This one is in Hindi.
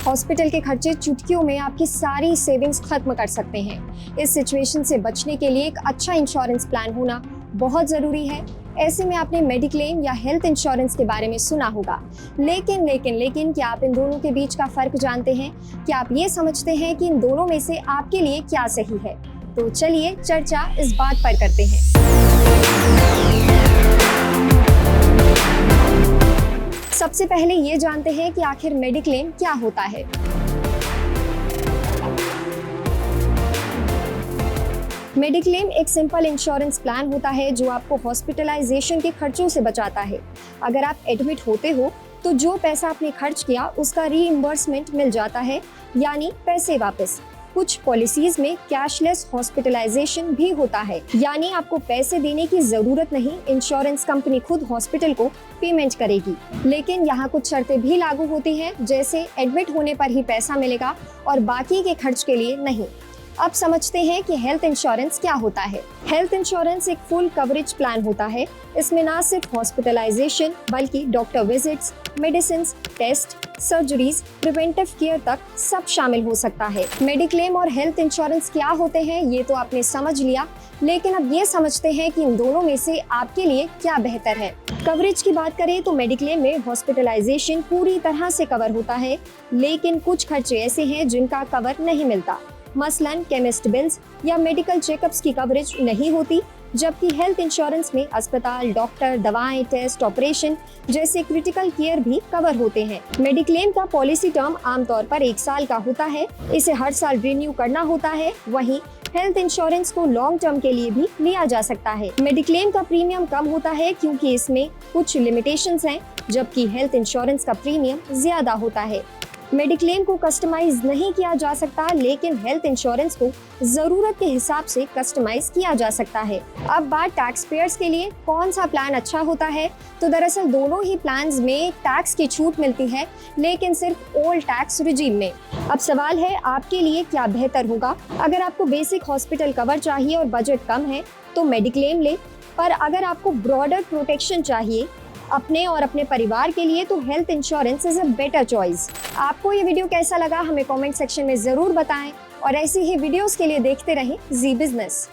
हॉस्पिटल के खर्चे चुटकियों में आपकी सारी सेविंग्स खत्म कर सकते हैं। इस सिचुएशन से बचने के लिए एक अच्छा इंश्योरेंस प्लान होना बहुत जरूरी है। ऐसे में आपने मेडिक्लेम या हेल्थ इंश्योरेंस के बारे में सुना होगा, लेकिन क्या आप इन दोनों के बीच का फर्क जानते हैं? क्या आप ये समझते हैं कि इन दोनों में से आपके लिए क्या सही है? तो चलिए चर्चा इस बात पर करते हैं। सबसे पहले ये जानते हैं कि आखिर मेडिक्लेम क्या होता है। मेडिक्लेम एक सिंपल इंश्योरेंस प्लान होता है जो आपको हॉस्पिटलाइजेशन के खर्चों से बचाता है। अगर आप एडमिट होते हो तो जो पैसा आपने खर्च किया उसका रीइंबर्समेंट मिल जाता है, यानी पैसे वापस। कुछ पॉलिसीज में कैशलेस हॉस्पिटलाइजेशन भी होता है, यानी आपको पैसे देने की जरूरत नहीं, इंश्योरेंस कंपनी खुद हॉस्पिटल को पेमेंट करेगी। लेकिन यहाँ कुछ शर्तें भी लागू होती हैं, जैसे एडमिट होने पर ही पैसा मिलेगा और बाकी के खर्च के लिए नहीं। अब समझते हैं कि हेल्थ इंश्योरेंस क्या होता है। हेल्थ इंश्योरेंस एक फुल कवरेज प्लान होता है। इसमें न सिर्फ हॉस्पिटलाइजेशन बल्कि doctor visits, medicine, test, surgeries, preventive care तक सब शामिल हो सकता है। मेडिक्लेम और हेल्थ इंश्योरेंस क्या होते हैं ये तो आपने समझ लिया, लेकिन अब ये समझते हैं कि इन दोनों में से आपके लिए क्या बेहतर है। कवरेज की बात करें तो मेडिक्लेम में हॉस्पिटलाइजेशन पूरी तरह से कवर होता है, लेकिन कुछ खर्चे ऐसे हैं जिनका कवर नहीं मिलता। मसलन केमिस्ट बिल्स या मेडिकल चेकअप्स की कवरेज नहीं होती, जबकि हेल्थ इंश्योरेंस में अस्पताल, डॉक्टर, दवाएं, टेस्ट, ऑपरेशन जैसे क्रिटिकल केयर भी कवर होते हैं। मेडिक्लेम का पॉलिसी टर्म आमतौर पर 1 साल का होता है, इसे हर साल रिन्यू करना होता है। वहीं हेल्थ इंश्योरेंस को लॉन्ग टर्म के लिए भी लिया जा सकता है। मेडिक्लेम का प्रीमियम कम होता है क्योंकि इसमें कुछ लिमिटेशंस हैं, जबकि हेल्थ इंश्योरेंस का प्रीमियम ज्यादा होता है। मेडिक्लेम को कस्टमाइज नहीं किया जा सकता, लेकिन हेल्थ इंश्योरेंस को जरूरत के हिसाब से कस्टमाइज किया जा सकता है। अब बात टैक्स पेयर्स के लिए कौन सा प्लान अच्छा होता है, तो दरअसल दोनों ही प्लान्स में टैक्स की छूट मिलती है, लेकिन सिर्फ ओल्ड टैक्स रिजीम में। अब सवाल है आपके लिए क्या बेहतर होगा। अगर आपको बेसिक हॉस्पिटल कवर चाहिए और बजट कम है तो मेडिक्लेम ले, पर अगर आपको ब्रॉडर प्रोटेक्शन चाहिए अपने और अपने परिवार के लिए तो health insurance is a better choice. आपको ये वीडियो कैसा लगा हमें कमेंट सेक्शन में जरूर बताएं और ऐसी ही वीडियोस के लिए देखते रहें जी बिजनेस।